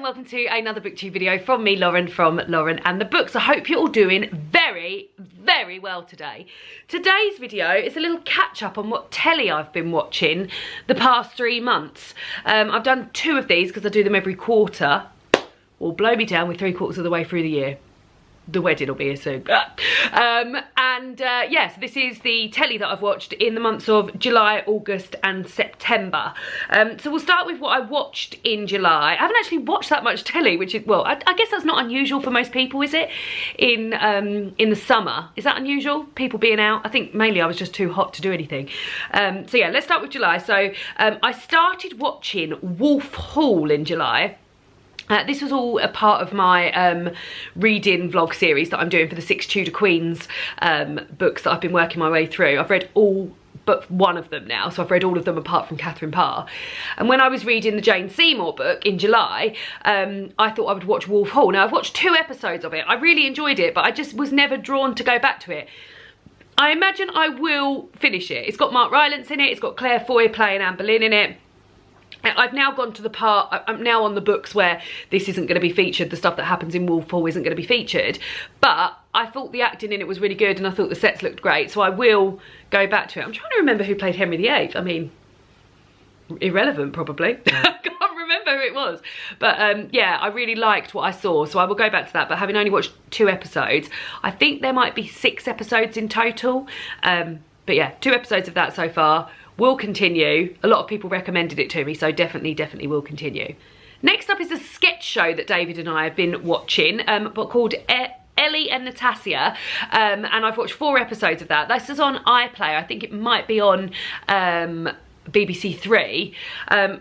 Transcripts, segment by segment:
welcome to another booktube video from me, Lauren, from Lauren and the Books. I hope you're all doing very, very well today. Today's video is a little catch up on what telly I've been watching the past 3 months. I've done 2 of these because I do them every quarter. Well, blow me down, we're 3/4 of the way through the year. The wedding will be here soon. Yes, this is the telly that I've watched in the months of July, August and September. So we'll start with what I watched in July. I haven't actually watched that much telly, which is, well, I guess that's not unusual for most people, is it? In the summer. Is that unusual? People being out? I think mainly I was just too hot to do anything. So yeah, let's start with July. So I started watching Wolf Hall in July. This was all a part of my reading vlog series that I'm doing for the 6 Tudor Queens books that I've been working my way through. I've read all but one of them now, so I've read all of them apart from Catherine Parr. And when I was reading the Jane Seymour book in July, I thought I would watch Wolf Hall. Now, I've watched 2 episodes of it. I really enjoyed it, but I just was never drawn to go back to it. I imagine I will finish it. It's got Mark Rylance in it. It's got Claire Foy playing Anne Boleyn in it. I've now gone to the part, I'm now on the books where this isn't going to be featured, the stuff that happens in Wolf Hall isn't going to be featured, but I thought the acting in it was really good and I thought the sets looked great, so I will go back to it. I'm trying to remember who played Henry VIII. I mean, irrelevant probably. I can't remember who it was, but yeah, I really liked what I saw, so I will go back to that. But having only watched 2 episodes, I think there might be 6 episodes in total, but yeah, 2 episodes of that so far. Will continue. A lot of people recommended it to me, so definitely will continue. Next up is a sketch show that David and I have been watching, but called Elie Natasia, and I've watched 4 episodes of that. This is on iPlayer. I think it might be on BBC 3,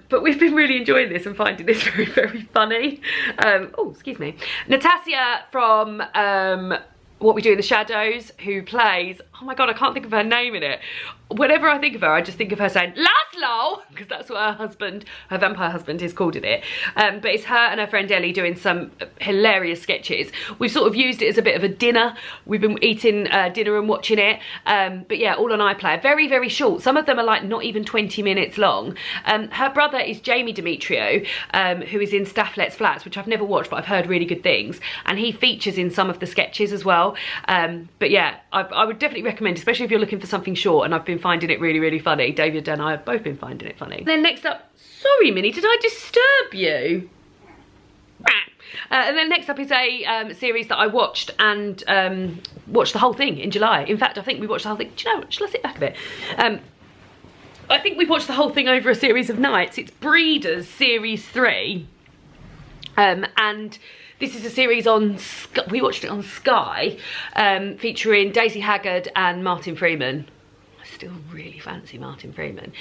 but we've been really enjoying this and finding this very, very funny. Oh, excuse me. Natasia from What We Do in the Shadows, who plays, oh my god, I can't think of her name in it. Whenever I think of her, I just think of her saying Laszlo, because that's what her husband, her vampire husband, is called in it. But it's her and her friend Ellie doing some hilarious sketches. We've sort of used it as a bit of a dinner. We've been eating dinner and watching it. But yeah, all on iPlayer. Very, very short. Some of them are like not even 20 minutes long. Her brother is Jamie Demetrio, who is in Stafflet's Flats, which I've never watched, but I've heard really good things. And he features in some of the sketches as well. But yeah, I would definitely recommend, especially if you're looking for something short, and I've been finding it really, really funny. David and I have both been finding it funny. Then next up, sorry Minnie, did I disturb you? And then next up is a series that I watched and watched the whole thing in July. In fact, I think we watched the whole thing. Do you know what? Shall I sit back a bit? I think we watched the whole thing over a series of nights. It's Breeders Series 3. And this is a series on, we watched it on Sky, featuring Daisy Haggard and Martin Freeman. I still really fancy Martin Freeman.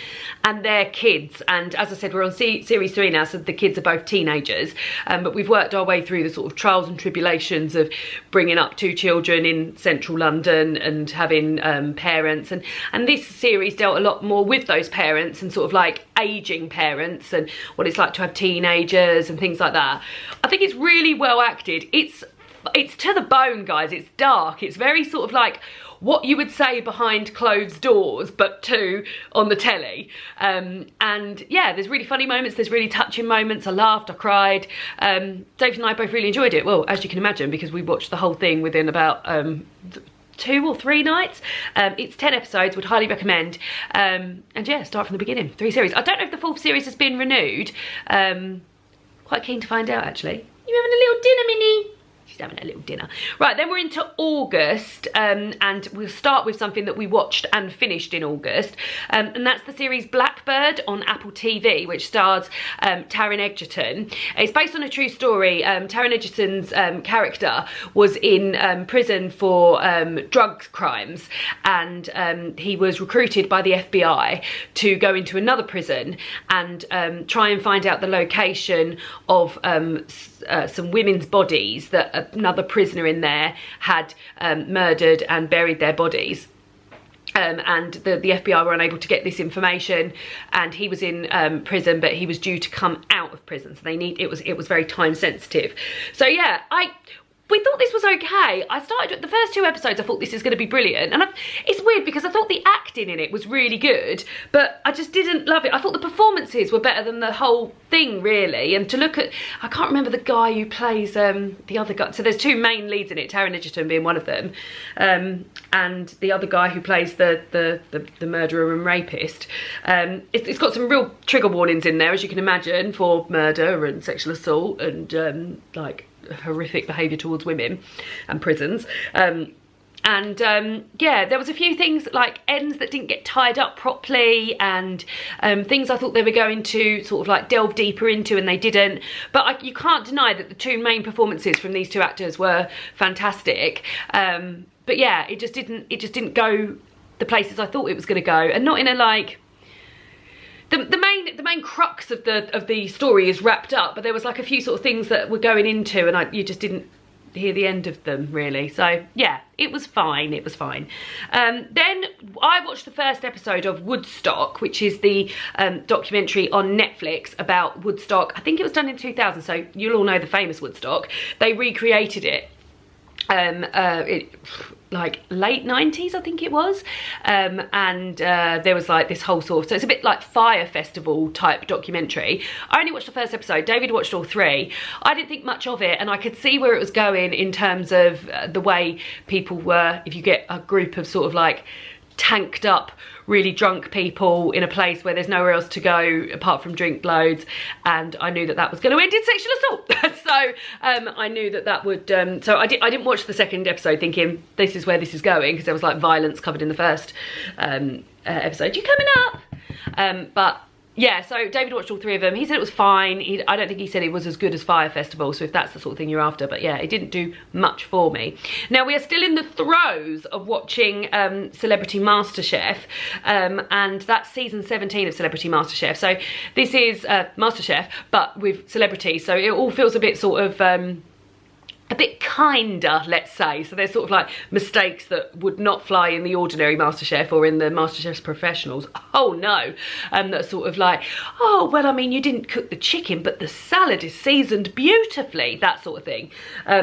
And their kids. And as I said, we're on series 3 now, so the kids are both teenagers. But we've worked our way through the sort of trials and tribulations of bringing up 2 children in central London and having parents. And this series dealt a lot more with those parents and sort of like aging parents and what it's like to have teenagers and things like that. I think it's really well acted. It's to the bone, guys. It's dark. It's very sort of like what you would say behind closed doors, but on the telly. And yeah, there's really funny moments, there's really touching moments. I laughed, I cried. David and I both really enjoyed it. Well, as you can imagine, because we watched the whole thing within about 2 or 3 nights. It's 10 episodes, would highly recommend. And yeah, start from the beginning. 3 series. I don't know if the 4th series has been renewed. Quite keen to find out, actually. You having a little dinner, Minnie? She's having a little dinner. Right, then we're into August, and we'll start with something that we watched and finished in August, and that's the series Blackbird on Apple TV, which stars Taron Egerton. It's based on a true story. Taron Egerton's character was in prison for drug crimes, and he was recruited by the FBI to go into another prison and try and find out the location of some women's bodies that another prisoner in there had murdered and buried their bodies. And the FBI were unable to get this information, and he was in prison, but he was due to come out of prison, so it was very time sensitive. So yeah, we thought this was okay. I started the first 2 episodes, I thought this is going to be brilliant, and it's weird because I thought the acting in it was really good, but I just didn't love it. I thought the performances were better than the whole thing, really. And to look at, I can't remember the guy who plays the other guy. So there's 2 main leads in it, Taron Egerton being one of them, and the other guy who plays the murderer and rapist. It's got some real trigger warnings in there, as you can imagine, for murder and sexual assault and like horrific behaviour towards women and prisons. Yeah, there was a few things like ends that didn't get tied up properly, and things I thought they were going to sort of like delve deeper into and they didn't. But you can't deny that the 2 main performances from these 2 actors were fantastic. But yeah, it just didn't go the places I thought it was going to go, and not in a like. The main crux of the story is wrapped up, but there was like a few sort of things that were going into, and you just didn't hear the end of them really. So yeah, it was fine. Then I watched the first episode of Woodstock, which is the documentary on Netflix about Woodstock. I think it was done in 2000, so you'll all know the famous Woodstock. They recreated it like late 90s, I think it was, and there was like this whole sort of, so it's a bit like Fire Festival type documentary. I only watched the first episode, David watched all 3. I didn't think much of it, and I could see where it was going in terms of the way people were, if you get a group of sort of like tanked up really drunk people in a place where there's nowhere else to go apart from drink loads, and I knew that that was going to end in sexual assault. So I knew that that would so I didn't watch the second episode thinking this is where this is going, because there was like violence covered in the first episode. You coming up? But yeah, so David watched all 3 of them. He said it was fine. I don't think he said it was as good as Fire Festival, so if that's the sort of thing you're after. But yeah, it didn't do much for me. Now, we are still in the throes of watching Celebrity Masterchef, and that's season 17 of Celebrity Masterchef. So this is Masterchef, but with celebrities. So it all feels a bit sort of a bit kinder, let's say. So there's sort of like mistakes that would not fly in the ordinary MasterChef or in the MasterChef's professionals. Oh no. That's sort of like, oh, well, I mean, you didn't cook the chicken, but the salad is seasoned beautifully, that sort of thing,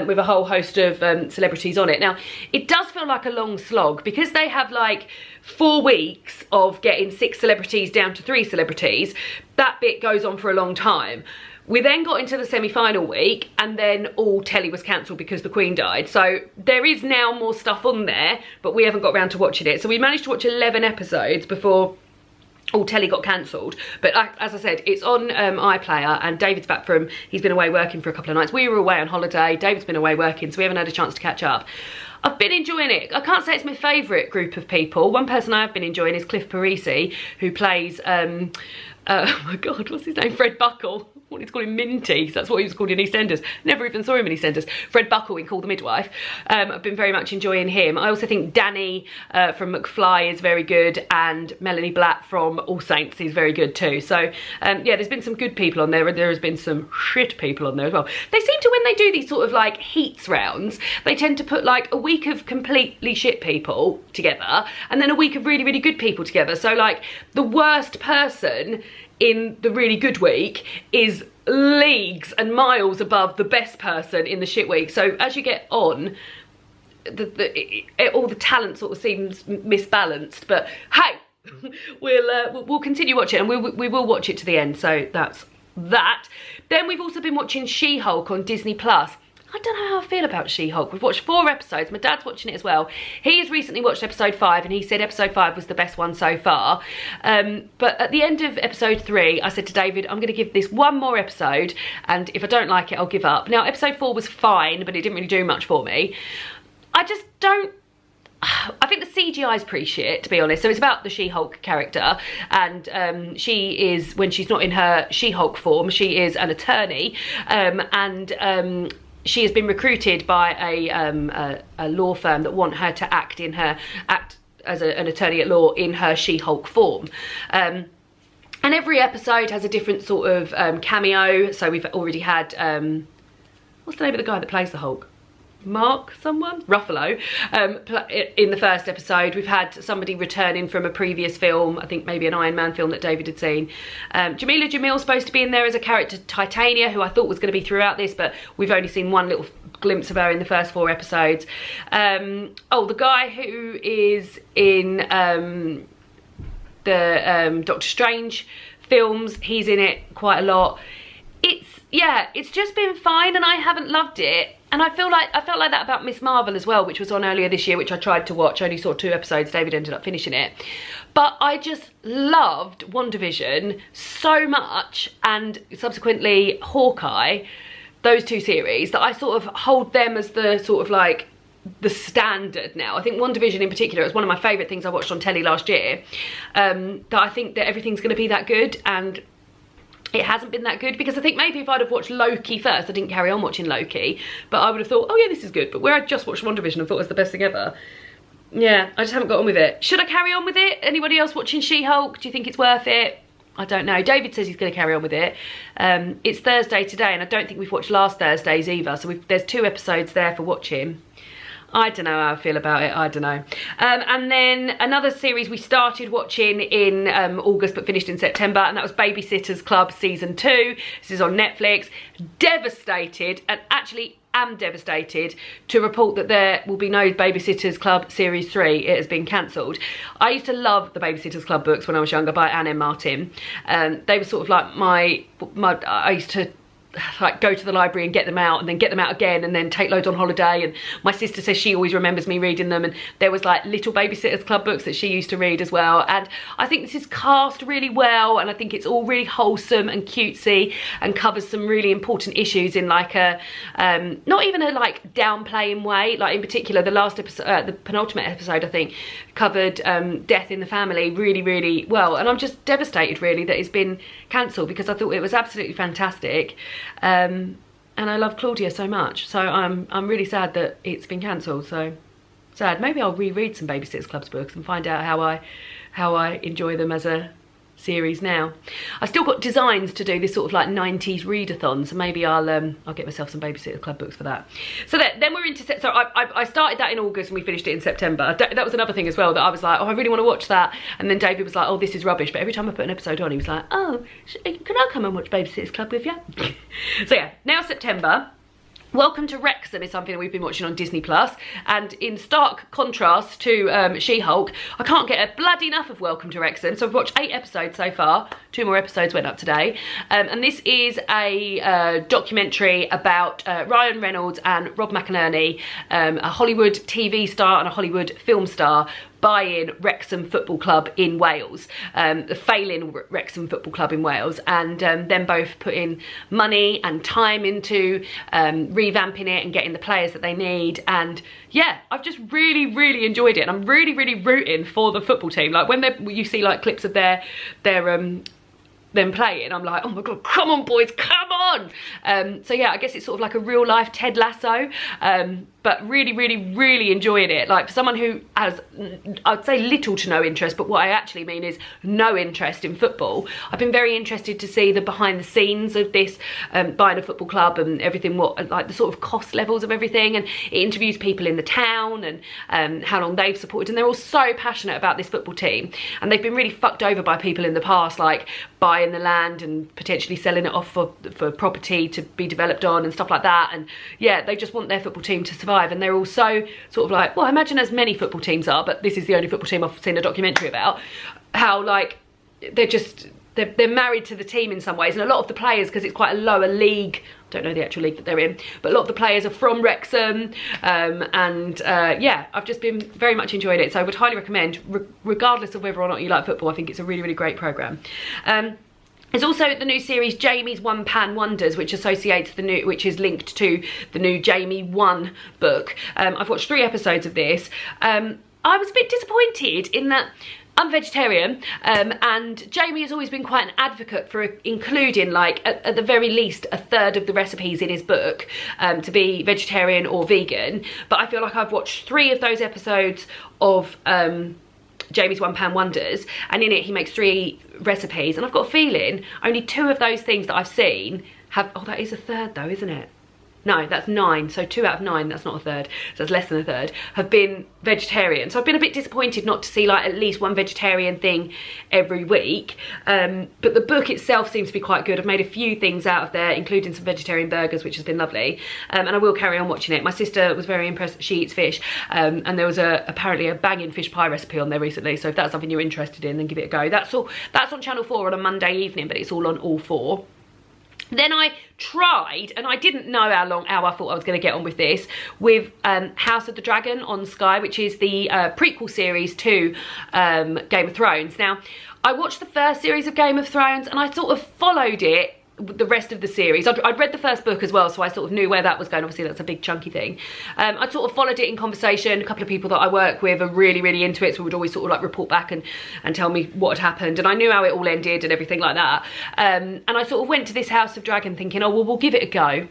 with a whole host of celebrities on it. Now, it does feel like a long slog because they have like 4 weeks of getting 6 celebrities down to 3 celebrities. That bit goes on for a long time. We then got into the semi-final week, and then all Telly was cancelled because the Queen died. So there is now more stuff on there, but we haven't got around to watching it. So we managed to watch 11 episodes before all Telly got cancelled. But as I said, it's on iPlayer, and David's back from, he's been away working for a couple of nights. We were away on holiday, David's been away working, so we haven't had a chance to catch up. I've been enjoying it. I can't say it's my favourite group of people. One person I have been enjoying is Cliff Parisi, who plays, oh my God, what's his name? Fred Buckle. I wanted to call him Minty, because that's what he was called in EastEnders. Never even saw him in EastEnders. Fred Buckle in Call the Midwife. I've been very much enjoying him. I also think Danny from McFly is very good, and Melanie Blatt from All Saints is very good too. So yeah, there's been some good people on there, and there has been some shit people on there as well. They seem to, when they do these sort of like heats rounds, they tend to put like a week of completely shit people together, and then a week of really, really good people together. So like the worst person in the really good week is leagues and miles above the best person in the shit week. So as you get on, all the talent sort of seems misbalanced. But hey, we'll continue watching, and we will watch it to the end. So that's that. Then we've also been watching SheHulk on Disney Plus. I don't know how I feel about SheHulk. We've watched 4 episodes. My dad's watching it as well. He has recently watched episode 5, and he said episode 5 was the best one so far. But at the end of episode 3, I said to David, I'm going to give this 1 more episode, and if I don't like it, I'll give up. Now, episode 4 was fine, but it didn't really do much for me. I just don't... I think the CGI is pretty shit, to be honest. So it's about the SheHulk character, and she is, when she's not in her SheHulk form, she is an attorney, she has been recruited by a law firm that want her to act as an attorney at law in her SheHulk form. And every episode has a different sort of cameo. So we've already had, what's the name of the guy that plays the Hulk? Mark someone? Ruffalo. In the first episode, we've had somebody returning from a previous film, I think maybe an Iron Man film that David had seen. Jamila Jamil's supposed to be in there as a character, Titania, who I thought was going to be throughout this, but we've only seen one little glimpse of her in the first 4 episodes. Oh, the guy who is in the Doctor Strange films, he's in it quite a lot. It's just been fine, and I haven't loved it. And I felt like that about Miss Marvel as well, which was on earlier this year, which I tried to watch. I only saw 2 episodes. David ended up finishing it. But I just loved WandaVision so much, and subsequently Hawkeye, those 2 series, that I sort of hold them as the sort of like the standard now. I think WandaVision in particular is one of my favourite things I watched on telly last year. That I think that everything's going to be that good, and it hasn't been that good, because I think maybe if I'd have watched Loki first, I didn't carry on watching Loki, but I would have thought, oh yeah, this is good. But where I just watched WandaVision, I thought it was the best thing ever. Yeah, I just haven't got on with it. Should I carry on with it? Anybody else watching SheHulk? Do you think it's worth it? I don't know. David says he's going to carry on with it. It's Thursday today, and I don't think we've watched last Thursday's either, so there's 2 episodes there for watching. I don't know how I feel about it, I don't know. And then another series we started watching in August but finished in September, and that was Babysitters Club Season 2. This is on Netflix. Devastated, and actually am devastated to report that there will be no Babysitters Club Series 3. It has been cancelled. I used to love the Babysitters Club books when I was younger by Anne M. Martin. They were sort of like my I used to like go to the library and get them out, and then get them out again, and then take loads on holiday. And my sister says she always remembers me reading them, and there was like little Babysitters Club books that she used to read as well. And I think this is cast really well, and I think it's all really wholesome and cutesy, and covers some really important issues in like a not even a like downplaying way. Like in particular the last episode, the penultimate episode I think, covered death in the family really, really well. And I'm just devastated really that it's been cancelled, because I thought it was absolutely fantastic. And I love Claudia so much, so I'm really sad that it's been cancelled. So sad. Maybe I'll reread some Babysitters Club's books and find out how I enjoy them as a series now. I still got designs to do, this sort of like 90s readathon, so maybe I'll get myself some Babysitters Club books for that. So then we're into so I started that in August and we finished it in September. That was another thing as well, that I was like, oh, I really want to watch that, and then David was like, oh, this is rubbish. But every time I put an episode on, he was like, oh, can I come and watch Babysitters Club with you? So yeah, now September. Welcome to Wrexham is something that we've been watching on Disney Plus, and in stark contrast to SheHulk, I can't get a bloody enough of Welcome to Wrexham. So I've watched 8 episodes so far. 2 more episodes went up today, and this is a documentary about Ryan Reynolds and Rob McInerney, a Hollywood TV star and a Hollywood film star, buying Wrexham Football Club in Wales, the failing Wrexham Football Club in Wales, and them both putting money and time into revamping it and getting the players that they need. And yeah, I've just really, really enjoyed it, and I'm really, really rooting for the football team. Like when you see like clips of them playing, I'm like, oh my god, come on boys, come on. So yeah, I guess it's sort of like a real life Ted Lasso, but really, really, really enjoying it. Like for someone who has, I'd say little to no interest, but what I actually mean is no interest in football, I've been very interested to see the behind the scenes of this buying a football club and everything, what like the sort of cost levels of everything, and it interviews people in the town and how long they've supported, and they're all so passionate about this football team, and they've been really fucked over by people in the past, like buying the land and potentially selling it off for property to be developed on and stuff like that. And yeah, they just want their football team to survive, and they're all so sort of like, well, I imagine as many football teams are, but this is the only football team I've seen a documentary about, how like they're married to the team in some ways. And a lot of the players, because it's quite a lower league, don't know the actual league that they're in, but a lot of the players are from Wrexham, yeah, I've just been very much enjoying it, so I would highly recommend, regardless of whether or not you like football. I think it's a really, really great programme. There's also the new series Jamie's One Pan Wonders, which which is linked to the new Jamie 1 book. I've watched 3 episodes of this. I was a bit disappointed in that I'm vegetarian, and Jamie has always been quite an advocate for including, like, at the very least, a third of the recipes in his book to be vegetarian or vegan. But I feel like I've watched 3 of those episodes of Jamie's One Pan Wonders, and in it he makes 3 recipes, and I've got a feeling only 2 of those things that I've seen have, oh, that is a third though, isn't it? no, that's 9, so 2 out of 9, that's not a third, so that's less than a third, have been vegetarian. So I've been a bit disappointed not to see like at least one vegetarian thing every week. But the book itself seems to be quite good. I've made a few things out of there, including some vegetarian burgers, which has been lovely. And I will carry on watching it. My sister was very impressed that she eats fish. And there was apparently a banging fish pie recipe on there recently. So if that's something you're interested in, then give it a go. That's on Channel 4 on a Monday evening, but it's all on all 4. Then I tried, and I didn't know how I thought I was going to get on with this, with House of the Dragon on Sky, which is the prequel series to Game of Thrones. Now, I watched the first series of Game of Thrones, and I sort of followed it the rest of the series. I'd read the first book as well, so I sort of knew where that was going. Obviously that's a big chunky thing. I sort of followed it in conversation. A couple of people that I work with are really, really into it, so would always sort of like report back and tell me what had happened, and I knew how it all ended and everything like that. And I sort of went to this House of Dragon thinking, oh well, we'll give it a go.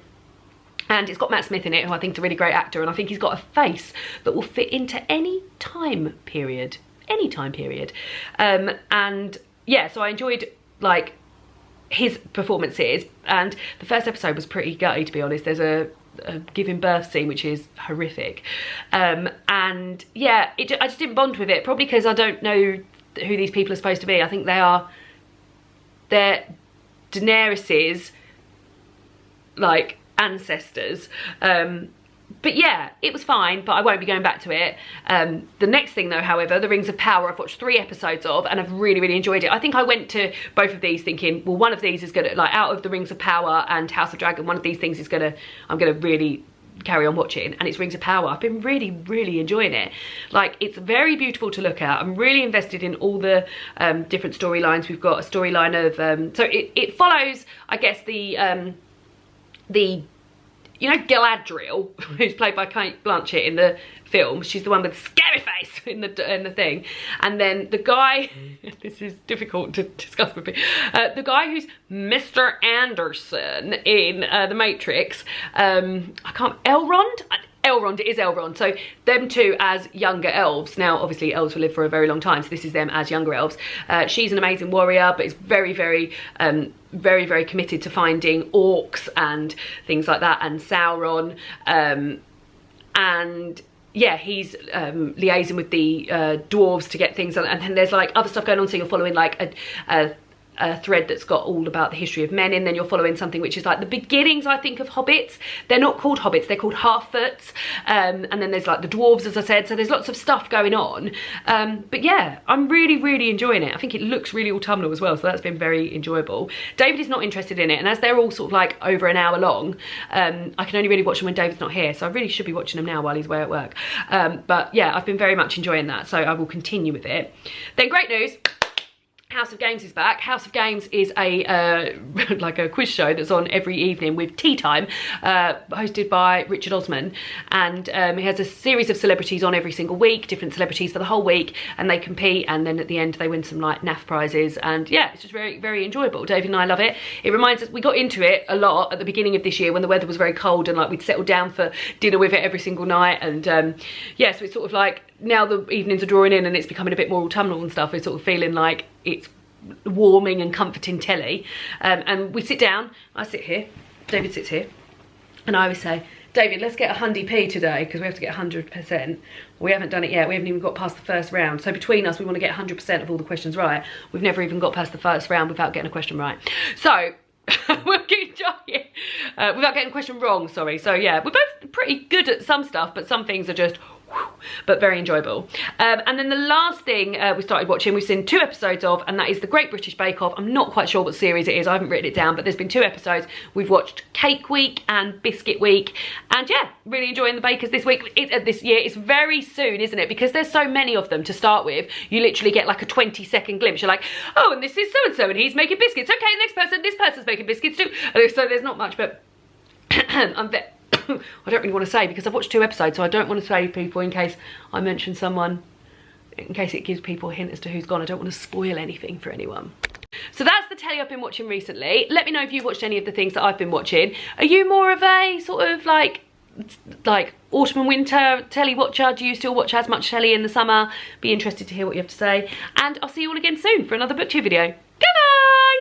And it's got Matt Smith in it, who I think is a really great actor, and I think he's got a face that will fit into any time period. And yeah, so I enjoyed like his performances, and the first episode was pretty gutty, to be honest. There's a giving birth scene which is horrific, and yeah, I just didn't bond with it, probably because I don't know who these people are supposed to be. I think they're Daenerys's like ancestors. But yeah, it was fine, but I won't be going back to it. The next thing though, however, The Rings of Power, I've watched 3 episodes of, and I've really, really enjoyed it. I think I went to both of these thinking, well, one of these is gonna, like, out of The Rings of Power and House of Dragon, one of these things is I'm gonna really carry on watching, and it's Rings of Power. I've been really, really enjoying it. Like, it's very beautiful to look at. I'm really invested in all the different storylines. We've got a storyline of, so it follows, I guess, the you know, Galadriel, who's played by Kate Blanchett in the film. She's the one with the scary face in the thing. And then the guy, this is difficult to discuss with me, the guy who's Mr. Anderson in The Matrix, Elrond? Elrond, it is Elrond. So them two as younger elves. Now, obviously, elves will live for a very long time, so this is them as younger elves. She's an amazing warrior, but is very, very, very committed to finding orcs and things like that, and Sauron. And yeah, he's liaising with the dwarves to get things, and then there's like other stuff going on. So you're following like a thread that's got all about the history of men, and then you're following something which is like the beginnings, I think, of hobbits. They're not called hobbits, they're called half-foots. And then there's like the dwarves, as I said, so there's lots of stuff going on. But yeah, I'm really, really enjoying it. I think it looks really autumnal as well, so that's been very enjoyable. David is not interested in it, and as they're all sort of like over an hour long, I can only really watch them when David's not here, so I really should be watching them now while he's away at work. But yeah, I've been very much enjoying that, so I will continue with it. Then great news, House of Games is back. House of Games is a like a quiz show that's on every evening with Tea Time, hosted by Richard Osman, and he has a series of celebrities on every single week, different celebrities for the whole week, and they compete, and then at the end they win some like NAF prizes, and yeah, it's just very, very enjoyable. David and I love it. It reminds us, we got into it a lot at the beginning of this year when the weather was very cold, and like we'd settled down for dinner with it every single night, and yeah, so it's sort of like, now the evenings are drawing in and it's becoming a bit more autumnal and stuff, we're sort of feeling like it's warming and comforting telly. And we sit down, I sit here, David sits here, and I always say, David, let's get 100p today, because we have to get 100%. We haven't done it yet, we haven't even got past the first round. So between us, we want to get 100% of all the questions right. We've never even got past the first round without getting a question right. So, we'll keep trying. Without getting a question wrong, sorry. So yeah, we're both pretty good at some stuff, but some things are just but very enjoyable. And then the last thing we started watching, we've seen 2 episodes of, and that is The Great British Bake Off. I'm not quite sure what series it is, I haven't written it down, but there's been 2 episodes. We've watched Cake Week and Biscuit Week, and yeah, really enjoying the bakers this week. This year, it's very soon, isn't it? Because there's so many of them to start with, you literally get like a 20-second glimpse. You're like, oh, and this is so-and-so, and he's making biscuits. Okay, next person, this person's making biscuits too. So there's not much, but I don't really want to say, because I've watched 2 episodes, so I don't want to say people in case I mention someone, in case it gives people a hint as to who's gone. I don't want to spoil anything for anyone. So that's the telly I've been watching recently. Let me know if you've watched any of the things that I've been watching. Are you more of a sort of like autumn and winter telly watcher? Do you still watch as much telly in the summer? Be interested to hear what you have to say. And I'll see you all again soon for another BookTube video. Goodbye!